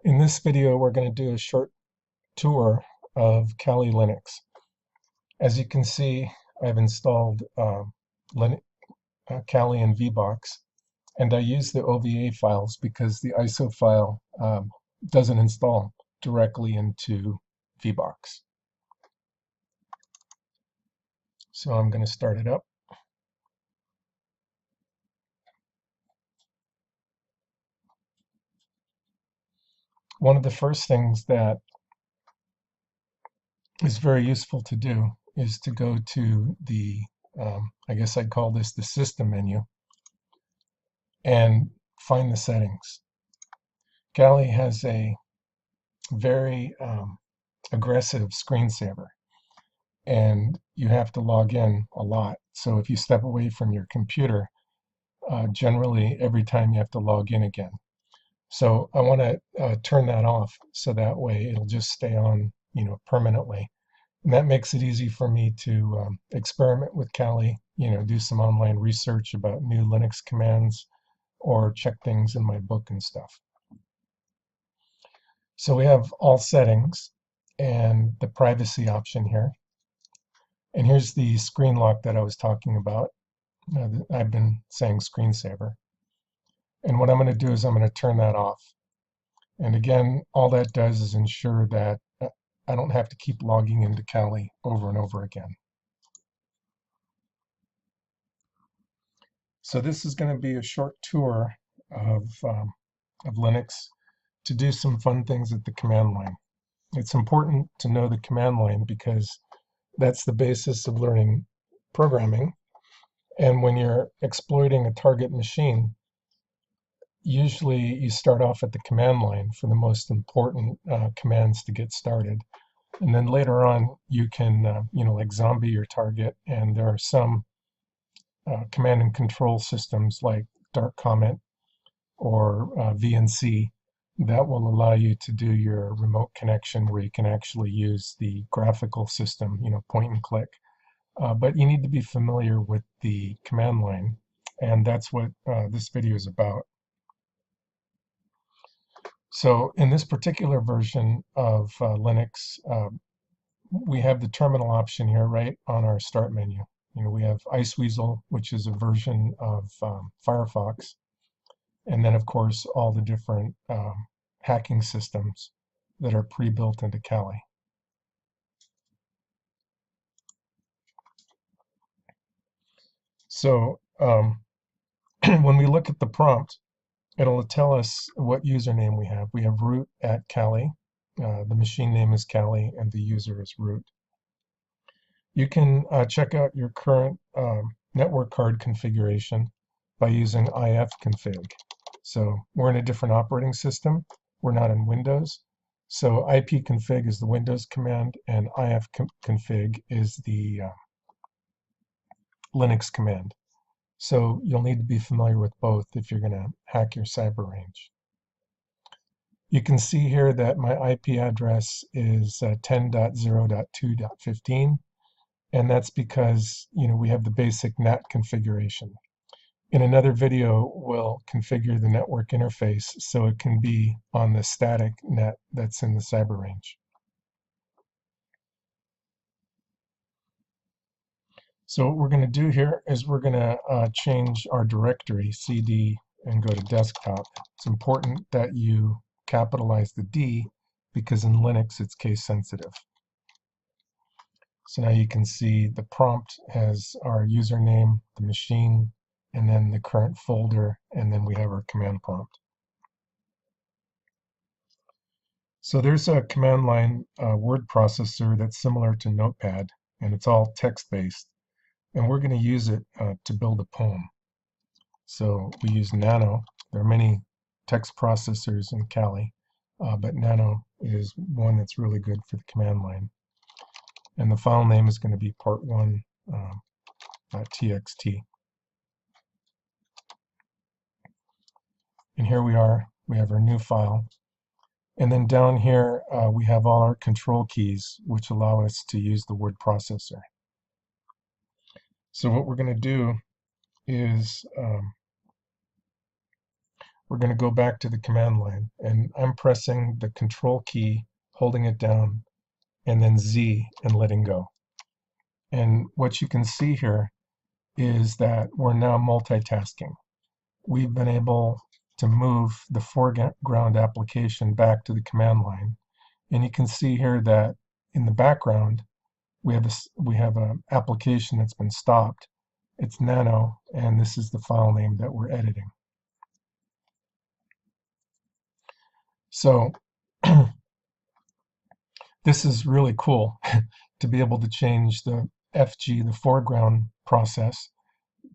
In this video, we're going to do a short tour of CLI Linux. As you can see, I've installed Kali in VBox, and I use the OVA files because the ISO file doesn't install directly into VBox. So I'm going to start it up. One of the first things that is very useful to do is to go to the, I guess I'd call this the system menu, and find the settings. Kali has a very aggressive screensaver, and you have to log in a lot. So if you step away from your computer, generally every time you have to log in again. So I want to turn that off so that way it'll just stay on, permanently. And that makes it easy for me to experiment with Kali, do some online research about new Linux commands or check things in my book and stuff. So we have all settings and the privacy option here. And here's the screen lock that I was talking about. I've been saying screensaver. And what I'm going to do is I'm going to turn that off. And again, all that does is ensure that I don't have to keep logging into Kali over and over again. So this is going to be a short tour of Linux to do some fun things at the command line. It's important to know the command line because that's the basis of learning programming. And when you're exploiting a target machine, usually you start off at the command line for the most important commands to get started. And then later on, you can, like zombie your target. And there are some command and control systems like Dark Comet or VNC that will allow you to do your remote connection where you can actually use the graphical system, point and click. But you need to be familiar with the command line, and that's what this video is about. So in this particular version of Linux, we have the terminal option here right on our start menu. We have Iceweasel, which is a version of Firefox, and then of course all the different hacking systems that are pre-built into Kali. So when we look at the prompt, it'll tell us what username we have. We have root at Kali. The machine name is Kali and the user is root. You can check out your current network card configuration by using ifconfig. So we're in a different operating system. We're not in Windows. So ipconfig is the Windows command and ifconfig is the Linux command. So you'll need to be familiar with both if you're going to hack your cyber range. You can see here that my IP address is 10.0.2.15, and that's because we have the basic NAT configuration. In another video, we'll configure the network interface so it can be on the static net that's in the cyber range. So what we're going to do here is we're going to change our directory, CD, and go to desktop. It's important that you capitalize the D because in Linux it's case sensitive. So now you can see the prompt has our username, the machine, and then the current folder, and then we have our command prompt. So there's a command line word processor that's similar to Notepad, and it's all text-based. And we're going to use it to build a poem. So we use Nano. There are many text processors in Kali, but Nano is one that's really good for the command line. And the file name is going to be part1.txt. And here we are. We have our new file. And then down here, we have all our control keys, which allow us to use the word processor. So what we're going to do is we're going to go back to the command line, and I'm pressing the control key, holding it down, and then Z and letting go. And what you can see here is that we're now multitasking. We've been able to move the foreground application back to the command line. And you can see here that in the background, we have an application that's been stopped. It's nano, and this is the file name that we're editing. So this is really cool to be able to change the FG, the foreground process,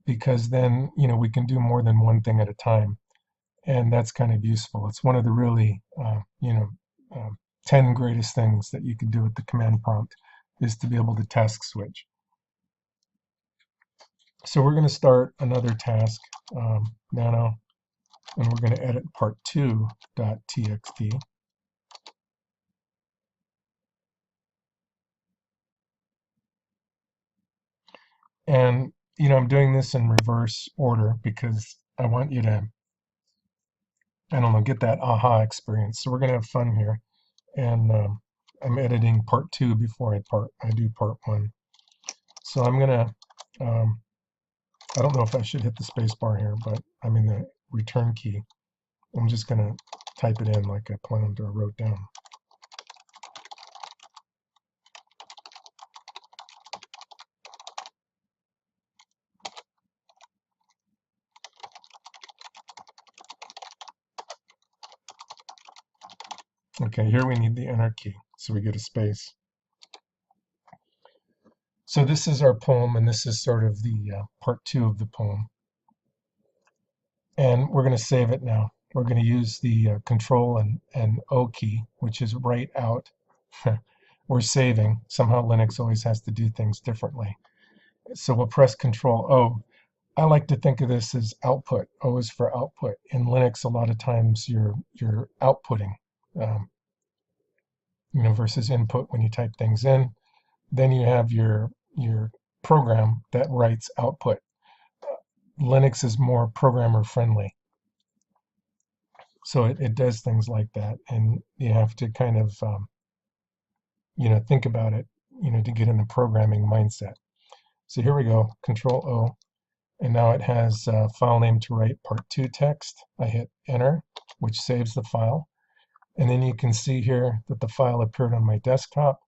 because then we can do more than one thing at a time, and that's kind of useful. It's one of the really 10 greatest things that you can do with the command prompt is to be able to task switch. So we're going to start another task, nano, and we're going to edit part2.txt. And I'm doing this in reverse order because I want you to, I don't know, get that aha experience. So we're going to have fun here. And I'm editing part 2 before I do part 1. So I'm going to, I don't know if I should hit the space bar here, but I'm in the return key. I'm just going to type it in like I planned or wrote down. Okay, here we need the enter key, so we get a space. So this is our poem, and this is sort of the part 2 of the poem. And we're going to save it now. We're going to use the Control and O key, which is write out. We're saving. Somehow Linux always has to do things differently. So we'll press Control O. I like to think of this as output. O is for output. In Linux, a lot of times you're outputting, versus input when you type things in. Then you have your program that writes output. Linux is more programmer friendly, so it does things like that, and you have to kind of think about it, to get in the programming mindset. So here we go, Control O, and now it has file name to write part 2 text. I hit enter, which saves the file, and then you can see here that the file appeared on my desktop.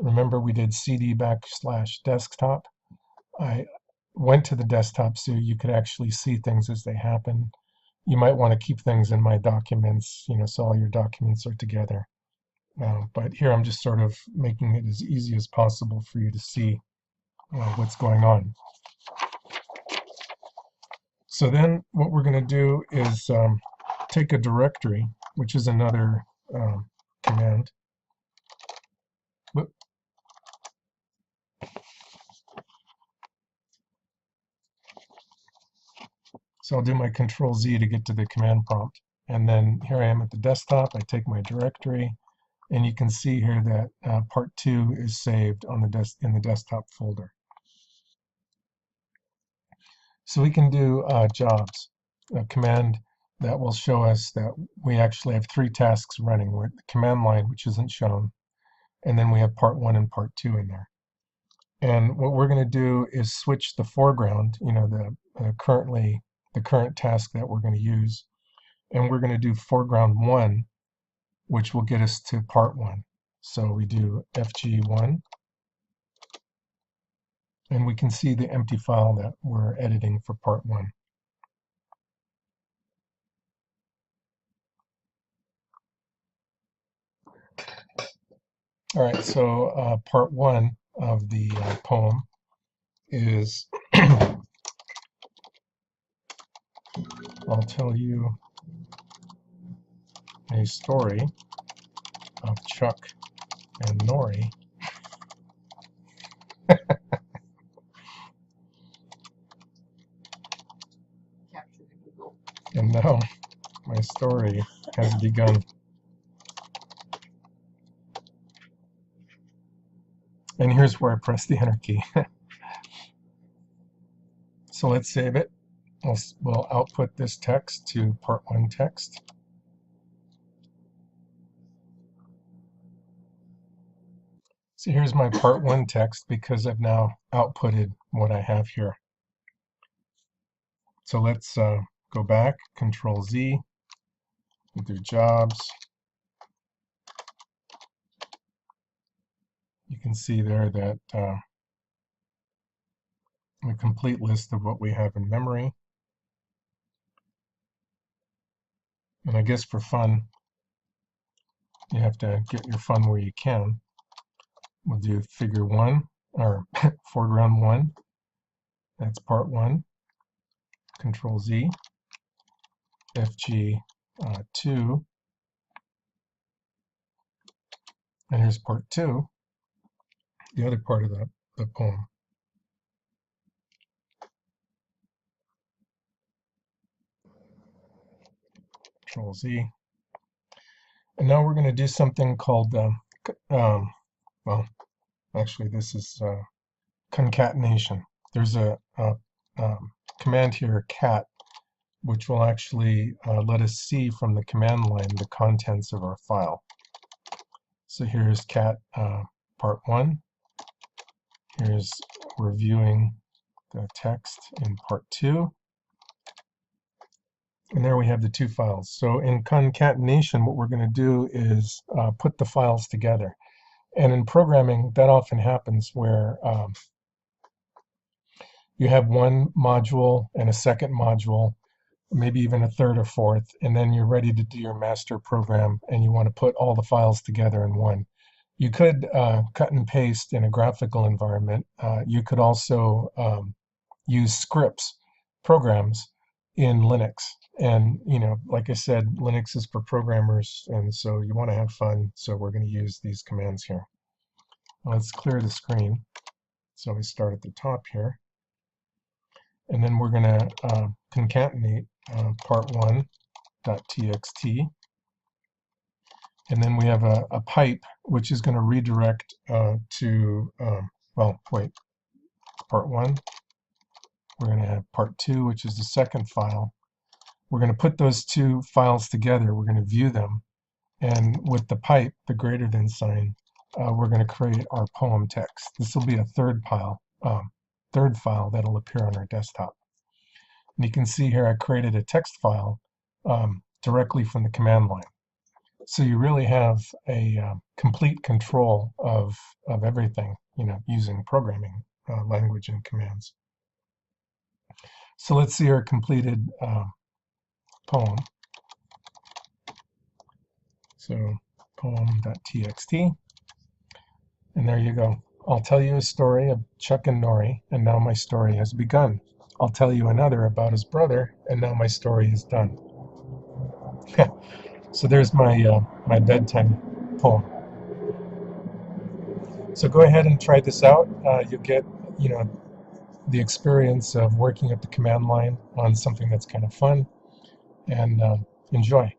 Remember, we did cd/desktop. I went to the desktop so you could actually see things as they happen. You might want to keep things in my documents, so all your documents are together. But here I'm just sort of making it as easy as possible for you to see what's going on. So then what we're going to do is take a directory, which is another command. Whoop. So I'll do my Control Z to get to the command prompt. And then here I am at the desktop. I take my directory, and you can see here that part 2 is saved on in the desktop folder. So we can do jobs, a command that will show us that we actually have 3 tasks running. We're at the command line, which isn't shown, and then we have part 1 and part 2 in there. And what we're going to do is switch the foreground, the current task that we're going to use, and we're going to do foreground 1, which will get us to part 1. So we do FG1, and we can see the empty file that we're editing for part 1. All right, so part 1 of the poem is I'll tell you a story of Chuck and Nori. And now my story has begun. And here's where I press the enter key. So let's save it. we'll output this text to part 1 text. So here's my part 1 text because I've now outputted what I have here. So let's go back, Control Z, we do jobs. You can see there that a complete list of what we have in memory. And I guess for fun, you have to get your fun where you can. We'll do figure 1, or foreground 1. That's part 1. Control Z. FG 2. And here's part 2, the other part of the poem. Control Z. And now we're going to do something called, well, actually this is concatenation. There's a command here, cat, which will actually let us see from the command line the contents of our file. So here's cat part 1. Here's reviewing the text in part 2. And there we have the 2 files. So in concatenation, what we're going to do is put the files together. And in programming, that often happens where you have one module and a second module, maybe even a third or fourth, and then you're ready to do your master program and you want to put all the files together in one. You could cut and paste in a graphical environment. You could also use scripts, programs in Linux. And, you know, like I said, Linux is for programmers, and so you want to have fun, so we're going to use these commands here. Let's clear the screen. So we start at the top here. And then we're going to concatenate part1.txt. And then we have a pipe, which is going to redirect to, well, wait, part 1. We're going to have part 2, which is the second file. We're going to put those 2 files together. We're going to view them. And with the pipe, the greater than sign, we're going to create our poem text. This will be a third file that'll appear on our desktop. And you can see here I created a text file directly from the command line. So you really have a complete control of everything, you know, using programming language and commands. So let's see our completed poem. So poem.txt, and there you go. I'll tell you a story of Chuck and Nori, and now my story has begun. I'll tell you another about his brother, and now my story is done. So there's my my bedtime poem. So go ahead and try this out. You'll get, you know, the experience of working at the command line on something that's kind of fun, and enjoy.